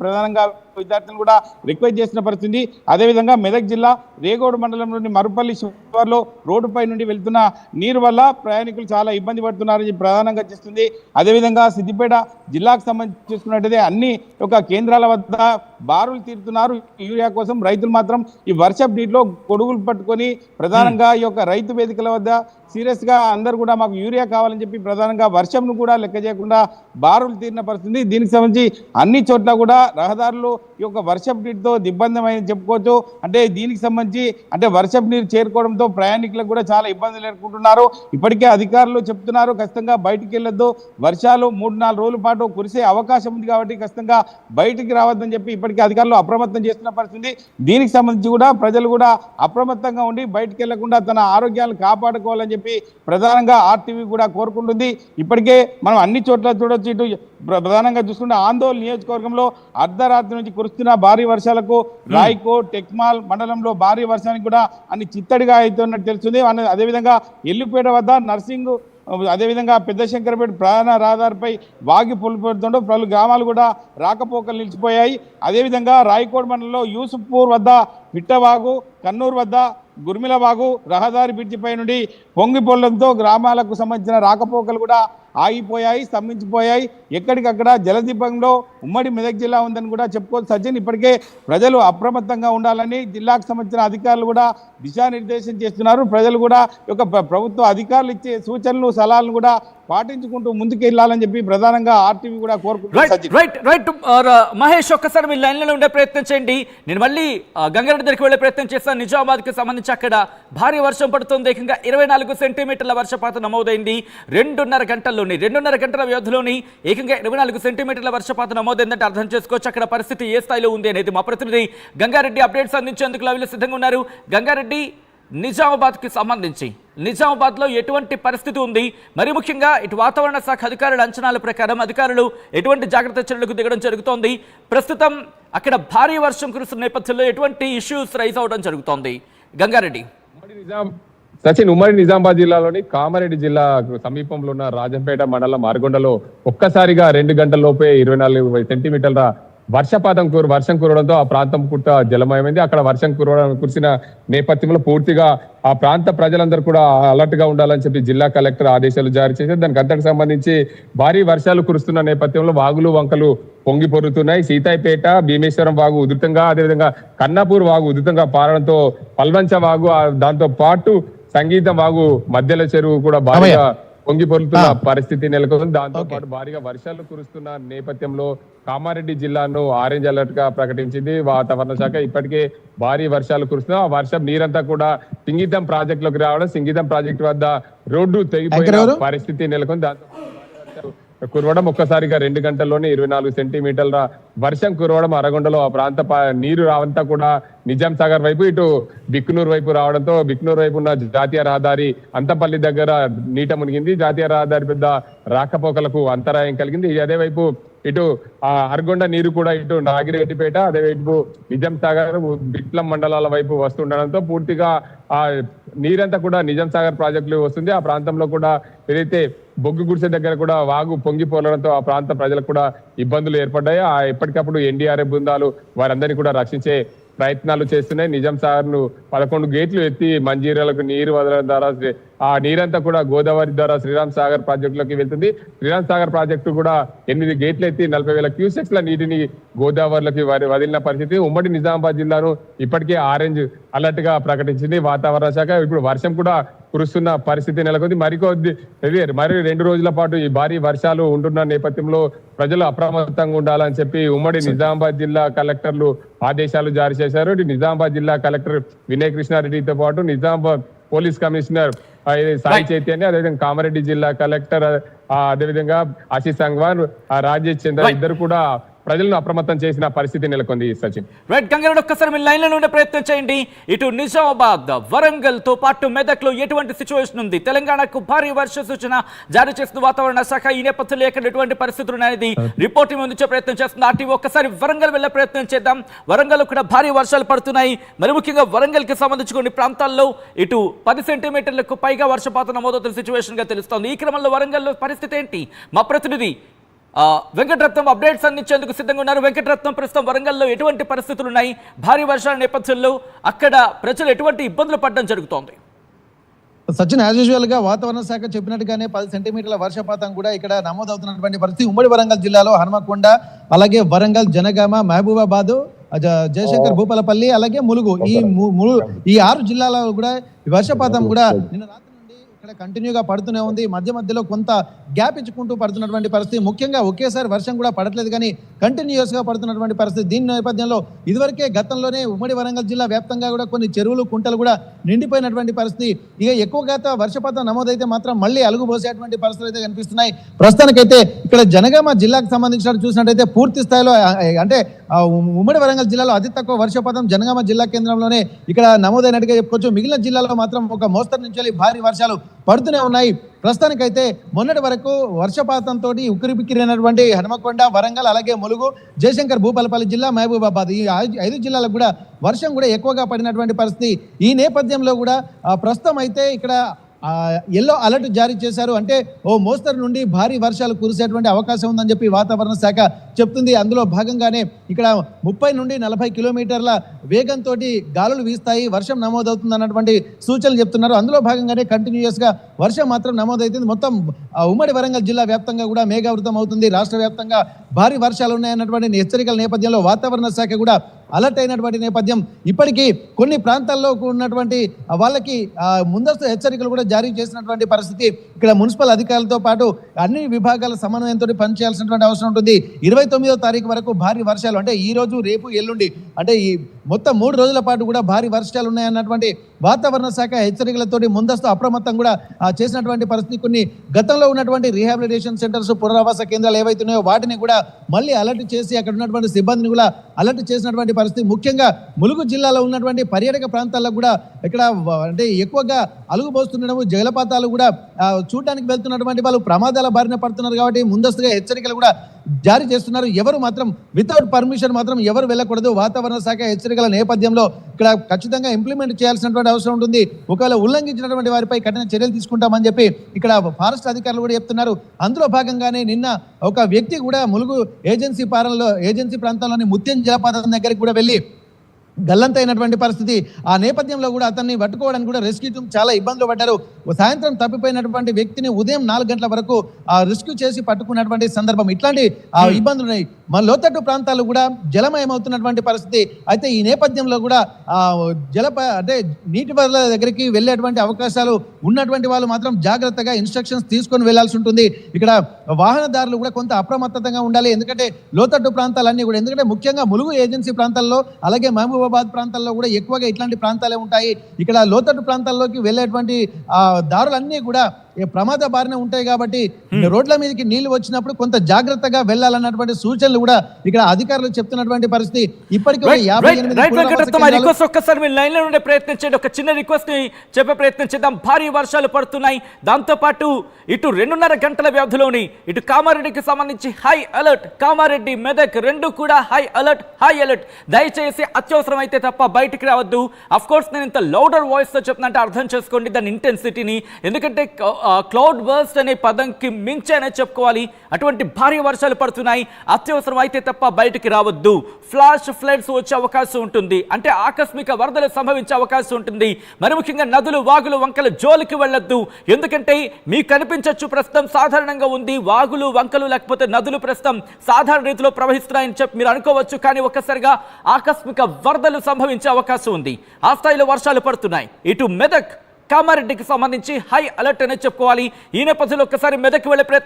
ప్రధానంగా విద్యార్థులు కూడా రిక్వెస్ట్ చేసిన పరిస్థితి. అదేవిధంగా మెదక్ జిల్లా రేగోడు మండలంలోని మరుపల్లి శివార్లో రోడ్డుపై నుండి వెళ్తున్న నీరు వల్ల ప్రయాణికులు చాలా ఇబ్బంది పడుతున్నారని ప్రధానంగా చేస్తుంది. అదేవిధంగా సిద్దిపేట జిల్లాకు సంబంధించి చూసుకున్నట్టయితే అన్ని కేంద్రాల వద్ద బారులు తీరుతున్నారు యూరియా కోసం. రైతులు మాత్రం ఈ వర్షపు నీటిలో గొడుగులు పట్టుకొని ప్రధానంగా ఈ రైతు వేదికల వద్ద సీరియస్ గా అందరూ కూడా మాకు యూరియా కావాలని చెప్పి ప్రధానంగా వర్షంను కూడా లెక్క చేయకుండా బారులు తీరిన పరిస్థితి. దీనికి సంబంధించి అన్ని చోట్ల కూడా రహదారులు ఈ వర్షపు నీటితో దిగ్బంధమని చెప్పుకోవచ్చు. అంటే దీనికి సంబంధించి వర్షపు నీరు చేరుకోవడంతో ప్రయాణికులకు కూడా చాలా ఇబ్బందులు ఎదుర్కొంటున్నారు. ఇప్పటికే అధికారులు చెప్తున్నారు ఖచ్చితంగా బయటికి వెళ్ళొద్దు, వర్షాలు 3-4 రోజుల పాటు కురిసే అవకాశం ఉంది కాబట్టి ఖచ్చితంగా బయటికి రావద్దని చెప్పి ఇప్పటికే అధికారులు అప్రమత్తం చేస్తున్న పరిస్థితి. దీనికి సంబంధించి కూడా ప్రజలు కూడా అప్రమత్తంగా ఉండి బయటికి వెళ్లకుండా తన ఆరోగ్యాలను కాపాడుకోవాలని చెప్పి ప్రధానంగా ఆర్టీవీ కూడా కోరుకుంటుంది. ఇప్పటికే మనం అన్ని చోట్ల చూడొచ్చు. ఇటు ప్రధానంగా చూసుకుంటే ఆందోళన నియోజకవర్గంలో అర్ధరాత్రి నుంచి కురుస్తున్న భారీ వర్షాలకు రాయ్కోట్ టెక్మాల్ మండలంలో భారీ వర్షానికి కూడా అన్ని చిత్తడిగా అవుతున్నట్టు తెలుస్తుంది. అదేవిధంగా ఎల్లుపేట వద్ద నర్సింగ్, అదేవిధంగా పెద్ద శంకరపేట ప్రధాన రహదారిపై వాగి పొలిపోతుండో పలు గ్రామాలు కూడా రాకపోకలు నిలిచిపోయాయి. అదేవిధంగా రాయ్కోట్ మండలంలో యూసుఫ్పూర్ వద్ద పిట్టవాగు, కన్నూరు వద్ద గుర్మిలవాగు రహదారి బ్రిడ్జిపై నుండి పొంగిపోవడంతో గ్రామాలకు సంబంధించిన రాకపోకలు కూడా ఆగిపోయాయి, స్తంభించిపోయాయి. ఎక్కడికక్కడ జలదీపంలో ఉమ్మడి మెదక్ జిల్లా ఉందని కూడా చెప్పుకోవచ్చు. సజ్జన్ ఇప్పటికే ప్రజలు అప్రమత్తంగా ఉండాలని జిల్లాకు సంబంధించిన అధికారులు కూడా దిశానిర్దేశం చేస్తున్నారు. ప్రజలు కూడా ప్రభుత్వ అధికారులు ఇచ్చే సూచనలు సలహాలను కూడా పాటించుకుంటూ ముందుకు వెళ్ళాలని చెప్పి ప్రధానంగా ఆర్టీవీ కూడా కోరుకుంటున్నారు. మహేష్, ఒక్కసారి మీ లైన్లో ఉండే ప్రయత్నం చేయండి. నేను మళ్ళీ గంగారెడ్డి దగ్గరికి వెళ్లే ప్రయత్నం చేస్తాను. నిజామాబాద్కి సంబంధించి అక్కడ భారీ వర్షం పడుతుంది. ఏకంగా 24 సెంటీమీటర్ల వర్షపాతం నమోదైంది 2.5 గంటల్లోని. 2.5 గంటల వ్యవధిలోని ఏకంగా 24 సెంటీమీటర్ల వర్షపాతం నమోదైందంటే అర్థం చేసుకోవచ్చు అక్కడ పరిస్థితి ఏ స్థాయిలో ఉంది అనేది. మా ప్రతినిధి గంగారెడ్డి అప్డేట్స్ అందించేందుకు లైవ్లో సిద్ధంగా ఉన్నారు. గంగారెడ్డి, నిజామాబాద్కి సంబంధించి నిజామాబాద్లో ఎటువంటి పరిస్థితి ఉంది? మరి ముఖ్యంగా ఇటు వాతావరణ శాఖ అధికారుల అంచనాల ప్రకారం అధికారులు ఎటువంటి జాగ్రత్త చర్యలకు దిగడం జరుగుతోంది? ప్రస్తుతం అక్కడ భారీ వర్షం కురుస్తున్న నేపథ్యంలో ఎటువంటి ఇష్యూస్ రైజ్ అవడం జరుగుతోంది? గంగారెడ్డి. సచిన్, ఉమ్మడి నిజామాబాద్ జిల్లాలోని కామారెడ్డి జిల్లా సమీపంలో ఉన్న రాజంపేట మండలం అరగొండలో ఒక్కసారిగా 2 గంటల లోపే 24 సెంటీమీటర్ల వర్షం కురవడంతో ఆ ప్రాంతం కూడా జలమయమైంది. అక్కడ వర్షం కురిసిన నేపథ్యంలో పూర్తిగా ఆ ప్రాంత ప్రజలందరూ కూడా అలర్ట్ గా ఉండాలని చెప్పి జిల్లా కలెక్టర్ ఆదేశాలు జారీ చేశారు. దానికి అంతకు సంబంధించి భారీ వర్షాలు కురుస్తున్న నేపథ్యంలో వాగులు వంకలు పొంగి పొరుతున్నాయి. సీతాయిపేట, భీమేశ్వరం వాగు ఉధృతంగా, అదేవిధంగా కన్నాపూర్ వాగు ఉధృతంగా పారడంతో పల్వంచ వాగు, దాంతో పాటు సంగీతం వాగు మధ్యల చెరువు కూడా భారీగా పొంగి పొరుతున్న పరిస్థితి నెలకొంది. దాంతో పాటు భారీగా వర్షాలు కురుస్తున్న నేపథ్యంలో కామారెడ్డి జిల్లాను ఆరెంజ్ అలర్ట్ గా ప్రకటించింది వాతావరణ శాఖ. ఇప్పటికే భారీ వర్షాలు కురుస్తున్నా ఆ వర్షం నీరంతా కూడా సింగీతం ప్రాజెక్ట్ లోకి రావడం, సింగీతం ప్రాజెక్ట్ వద్ద రోడ్డు తెగిపోయిన పరిస్థితి నెలకొంది. దాంతో కురవడం ఒక్కసారిగా 2 గంటల్లోనే 24 సెంటీమీటర్ల వర్షం కురవడం అరగొండలో ఆ ప్రాంత నీరు రావంతా కూడా నిజాం సాగర్ వైపు, ఇటు బిక్నూరు వైపు రావడంతో బిక్నూరు వైపు ఉన్న జాతీయ రహదారి అంతపల్లి దగ్గర నీట మునిగింది. జాతీయ రహదారి పెద్ద రాకపోకలకు అంతరాయం కలిగింది. అదే వైపు ఇటు అరగొండ నీరు కూడా ఇటు నాగిరెడ్డిపేట, అదే వైపు నిజాం సాగర్, బిట్లం మండలాల వైపు వస్తుండడంతో పూర్తిగా ఆ నీరంతా కూడా నిజాం సాగర్ ప్రాజెక్టులు వస్తుంది. ఆ ప్రాంతంలో కూడా ఏదైతే బొగ్గు గుడిసె దగ్గర కూడా వాగు పొంగిపోవడంతో ఆ ప్రాంత ప్రజలకు కూడా ఇబ్బందులు ఏర్పడ్డాయి. ఎప్పటికప్పుడు ఎన్డీఆర్ఎఫ్ బృందాలు వారందరినీ కూడా రక్షించే ప్రయత్నాలు చేస్తున్నాయి. నిజాం సాగర్ ను 11 గేట్లు ఎత్తి మంజీరాలకు నీరు వదలడం ద్వారా ఆ నీరంతా కూడా గోదావరి ద్వారా శ్రీరామ్ సాగర్ ప్రాజెక్టులోకి వెళ్తుంది. శ్రీరామ్ సాగర్ ప్రాజెక్టు కూడా 8 గేట్లు ఎత్తి 40,000 క్యూసెక్ల నీటిని గోదావరిలోకి వదిలిన పరిస్థితి. ఉమ్మడి నిజామాబాద్ జిల్లాను ఇప్పటికే ఆరెంజ్ అలర్ట్ గా ప్రకటించింది వాతావరణ శాఖ. ఇప్పుడు వర్షం కూడా కురుస్తున్న పరిస్థితి నెలకొంది. మరి 2 రోజుల పాటు ఈ భారీ వర్షాలు ఉంటున్న నేపథ్యంలో ప్రజలు అప్రమత్తంగా ఉండాలని చెప్పి ఉమ్మడి నిజామాబాద్ జిల్లా కలెక్టర్లు ఆదేశాలు జారీ చేశారు. నిజామాబాద్ జిల్లా కలెక్టర్ వినయ్ కృష్ణారెడ్డితో పాటు నిజామాబాద్ పోలీస్ కమిషనర్ సాయి చైతన్య, అదేవిధంగా కామారెడ్డి జిల్లా కలెక్టర్, అదేవిధంగా ఆశీష్ సంగ్వాన్, రాజేష్ చంద్ర ఇద్దరు కూడా ప్రజలను అప్రమత్తం చేసిన పరిస్థితి నెలకొంది. సచిన్, రైట్. గంగారెడ్డి, ఒక్కసారి మీ లైన్లో ఉండే ప్రయత్నం చేయండి. ఇటు నిజామాబాద్, వరంగల్ తో పాటు మెదక్ లో ఎటువంటి సిచ్యువేషన్ ఉంది? తెలంగాణకు భారీ వర్ష సూచన జారీ చేస్తున్న వాతావరణ శాఖ. ఈ నేపథ్యంలో ఎక్కడ ఎటువంటి పరిస్థితులు ఉన్నాయనేది రిపోర్టింగ్ అందించే ప్రయత్నం చేస్తుంది ఆర్టీవీ. ఒక్కసారి వరంగల్ వెళ్లే ప్రయత్నం చేద్దాం. వరంగల్ కూడా భారీ వర్షాలు పడుతున్నాయి. మరి ముఖ్యంగా వరంగల్ కి సంబంధించి కొన్ని ప్రాంతాల్లో ఇటు 10 సెంటీమీటర్లకు పైగా వర్షపాతం నమోదవుతున్న సిచ్యువేషన్ గా తెలుస్తోంది. ఈ క్రమంలో వరంగల్లో పరిస్థితి ఏంటి? మా ప్రతినిధి వెంకటరత్నం అప్డేట్స్ అందించేందుకు సిద్ధంగా ఉన్నారు. వెంకటరత్నం, ప్రస్తుతం వరంగల్లో ఎటువంటి పరిస్థితులు ఉన్నాయి? భారీ వర్షాల నేపథ్యంలో అక్కడ ప్రజలు ఎటువంటి ఇబ్బందులు పడడం జరుగుతోంది? సచిన్, యాజ్ యూజువల్ గా వాతావరణ శాఖ చెప్పినట్టుగానే 10 సెంటీమీటర్ల వర్షపాతం కూడా ఇక్కడ నమోదవుతున్నటువంటి పరిస్థితి. ఉమ్మడి వరంగల్ జిల్లాలో హనుమకొండ, అలాగే వరంగల్, జనగామ, మహబూబాబాద్, జయశంకర్ భూపాలపల్లి, అలాగే ములుగు, ఈ 6 జిల్లాలలో కూడా వర్షపాతం కూడా నిన్న రాత్రి నుండి ఇక్కడ కంటిన్యూగా పడుతూనే ఉంది. మధ్య మధ్యలో కొంత గ్యాప్ ఇచ్చుకుంటూ పడుతున్నటువంటి పరిస్థితి. ముఖ్యంగా ఒకేసారి వర్షం కూడా పడట్లేదు, కానీ కంటిన్యూస్ గా పడుతున్నటువంటి పరిస్థితి. దీని నేపథ్యంలో ఇదివరకే గతంలోనే ఉమ్మడి వరంగల్ జిల్లా వ్యాప్తంగా కూడా కొన్ని చెరువులు, కుంటలు కూడా నిండిపోయినటువంటి పరిస్థితి. ఇక ఎక్కువగా వర్షపాతం నమోదైతే మాత్రం మళ్ళీ అలుగుబోసేటువంటి పరిస్థితులు అయితే కనిపిస్తున్నాయి. ప్రస్తుతానికైతే ఇక్కడ జనగామ జిల్లాకు సంబంధించినట్టు చూసినట్టయితే పూర్తి స్థాయిలో అంటే ఉమ్మడి వరంగల్ జిల్లాలో అతి తక్కువ వర్షపాతం జనగామ జిల్లా కేంద్రంలోనే ఇక్కడ నమోదైనట్టుగా చెప్పుకోవచ్చు. మిగిలిన జిల్లాలో మాత్రం ఒక మోస్తరు నుంచి భారీ వర్షాలు పడుతూనే ఉన్నాయి. ప్రస్తుతానికైతే మొన్నటి వరకు వర్షపాతంతో ఉక్కిరిబిక్కిరైనటువంటి హనుమకొండ, వరంగల్, అలాగే ములుగు, జయశంకర్ భూపాలపల్లి జిల్లా, మహబూబాబాద్, ఈ 5 జిల్లాలకు కూడా వర్షం కూడా ఎక్కువగా పడినటువంటి పరిస్థితి. ఈ నేపథ్యంలో కూడా ప్రస్తుతం అయితే ఇక్కడ ఎల్లో అలర్ట్ జారీ చేశారు. అంటే ఓ మోస్తరు నుండి భారీ వర్షాలు కురిసేటువంటి అవకాశం ఉందని చెప్పి వాతావరణ శాఖ చెప్తుంది. అందులో భాగంగానే ఇక్కడ 30 నుండి 40 కిలోమీటర్ల వేగంతో గాలులు వీస్తాయి, వర్షం నమోదవుతుంది అన్నటువంటి సూచనలు చెప్తున్నారు. అందులో భాగంగానే కంటిన్యూస్ గా వర్షం మాత్రం నమోదవుతుంది. మొత్తం ఉమ్మడి వరంగల్ జిల్లా వ్యాప్తంగా కూడా మేఘావృతం అవుతుంది. రాష్ట్ర వ్యాప్తంగా భారీ వర్షాలు ఉన్నాయన్నటువంటి హెచ్చరికల నేపథ్యంలో వాతావరణ శాఖ కూడా అలర్ట్ అయినటువంటి నేపథ్యం. ఇప్పటికీ కొన్ని ప్రాంతాల్లో ఉన్నటువంటి వాళ్ళకి ముందస్తు హెచ్చరికలు కూడా జారీ చేసినటువంటి పరిస్థితి. ఇక్కడ మున్సిపల్ అధికారులతో పాటు అన్ని విభాగాల సమన్వయంతో పనిచేయాల్సినటువంటి అవసరం ఉంటుంది. 29వ తారీఖు వరకు భారీ వర్షాలు, అంటే ఈ రోజు, రేపు, ఎల్లుండి, అంటే ఈ మొత్తం 3 రోజుల పాటు కూడా భారీ వర్షాలు ఉన్నాయన్నటువంటి వాతావరణ శాఖ హెచ్చరికలతోటి ముందస్తు అప్రమత్తం కూడా చేసినటువంటి పరిస్థితి. కొన్ని గతంలో ఉన్నటువంటి రీహాబిలిటేషన్ సెంటర్స్, పునరావాస కేంద్రాలు ఏవైతున్నాయో వాటిని కూడా మళ్ళీ అలర్ట్ చేసి అక్కడ ఉన్నటువంటి సిబ్బందిని కూడా అలర్ట్ చేసినటువంటి పరిస్థితి. ముఖ్యంగా ములుగు జిల్లాలో ఉన్నటువంటి పర్యాటక ప్రాంతాల్లో కూడా ఇక్కడ అంటే ఎక్కువగా అలుగుబోస్తుండడం, జలపాతాలు కూడా చూడడానికి వెళ్తున్నటువంటి వాళ్ళు ప్రమాదాల బారిన పడుతున్నారు. కాబట్టి ముందస్తుగా హెచ్చరికలు కూడా జారీ చేస్తున్నారు. ఎవరు మాత్రం వితౌట్ పర్మిషన్ మాత్రం ఎవరు వెళ్ళకూడదు. వాతావరణ శాఖ హెచ్చరికల నేపథ్యంలో ఇక్కడ ఖచ్చితంగా ఇంప్లిమెంట్ చేయాల్సినటువంటి అవసరం ఉంటుంది. ఒకవేళ ఉల్లంఘించినటువంటి వారిపై కఠిన చర్యలు తీసుకుంటామని చెప్పి ఇక్కడ ఫారెస్ట్ అధికారులు కూడా చెప్తున్నారు. అందులో భాగంగానే నిన్న ఒక వ్యక్తి కూడా ములుగు ఏజెన్సీ ప్రాంతంలోని ముత్యం జలపాతం దగ్గరికి కూడా వెళ్ళి గల్లంతైనటువంటి పరిస్థితి. ఆ నేపథ్యంలో కూడా అతన్ని పట్టుకోవడానికి కూడా రెస్క్యూ టీం చాలా ఇబ్బందులు పడ్డారు. సాయంత్రం తప్పిపోయినటువంటి వ్యక్తిని ఉదయం 4 గంటల వరకు రెస్క్యూ చేసి పట్టుకున్నటువంటి సందర్భం. ఇట్లాంటి ఇబ్బందులు ఉన్నాయి. మన లోతట్టు ప్రాంతాలు కూడా జలమయమవుతున్నటువంటి పరిస్థితి. అయితే ఈ నేపథ్యంలో కూడా అంటే నీటి వరల దగ్గరికి వెళ్ళేటువంటి అవకాశాలు ఉన్నటువంటి వాళ్ళు మాత్రం జాగ్రత్తగా ఇన్స్ట్రక్షన్స్ తీసుకొని వెళ్లాల్సి ఉంటుంది. ఇక్కడ వాహనదారులు కూడా కొంత అప్రమత్తతంగా ఉండాలి. ఎందుకంటే లోతట్టు ప్రాంతాలన్నీ కూడా, ఎందుకంటే ముఖ్యంగా ములుగు ఏజెన్సీ ప్రాంతాల్లో, అలాగే మహబూబాబాద్ ప్రాంతాల్లో కూడా ఎక్కువగా ఇట్లాంటి ప్రాంతాలే ఉంటాయి. ఇక్కడ లోతట్టు ప్రాంతాల్లోకి వెళ్ళేటువంటి దారులన్నీ కూడా ప్రమాద బారిన ఉంటాయి. కాబట్టి రోడ్ల మీదకి నీళ్లు వచ్చినప్పుడు కొంత జాగ్రత్తగా వెళ్ళాలన్నటువంటి సూచనలు కూడా ఇక్కడ అధికారులు చెప్తున్నటువంటి పరిస్థితి. ఇప్పటికీ ఒక్కసారి మీరు లైన్ లో ఉండే ప్రయత్నించండి. ఒక చిన్న రిక్వెస్ట్ ని చెప్పే ప్రయత్నం చేద్దాం. భారీ వర్షాలు పడుతున్నాయి. దాంతో పాటు ఇటు 2.5 గంటల వ్యవధిలోని ఇటు కామారెడ్డికి సంబంధించి హై అలర్ట్, కామారెడ్డి, మెదక్ రెండు కూడా హై అలర్ట్. దయచేసి అత్యవసరం అయితే తప్ప బయటికి రావద్దు. అఫ్ కోర్స్ నేను ఇంత లౌడర్ వాయిస్ తో చెప్తున్నట్టు అర్థం చేసుకోండి దాని ఇంటెన్సిటీని. ఎందుకంటే క్లౌడ్ బర్స్ట్ అనే పదంకి మించేనే చెప్పుకోవాలి. అటువంటి భారీ వర్షాలు పడుతున్నాయి. అత్యవసరం అయితే తప్ప బయటికి రావద్దు. ఫ్లాష్ ఫ్లడ్స్ వచ్చే అవకాశం ఉంటుంది, అంటే ఆకస్మిక వరదలు సంభవించే అవకాశం ఉంటుంది. మరి ముఖ్యంగా నదులు, వాగులు, వంకలు జోలికి వెళ్ళొద్దు. ఎందుకంటే మీకు కనిపించవచ్చు ప్రస్తుతం సాధారణంగా ఉంది. వాగులు, వంకలు లేకపోతే నదులు ప్రస్తుతం సాధారణ రీతిలో ప్రవహిస్తున్నాయని చెప్పి మీరు అనుకోవచ్చు. కానీ ఒక్కసారిగా ఆకస్మిక వరదలు సంభవించే అవకాశం ఉంది. ఆ స్థాయిలో వర్షాలు పడుతున్నాయి. ఇటు మెదక్, కామారెడ్డికి సంబంధించి హై అలర్ట్ అనేది చెప్పుకోవాలి. ఈ నేపథ్యంలో ఒక్కసారి మెదక్ వెళ్లే ప్రయత్నం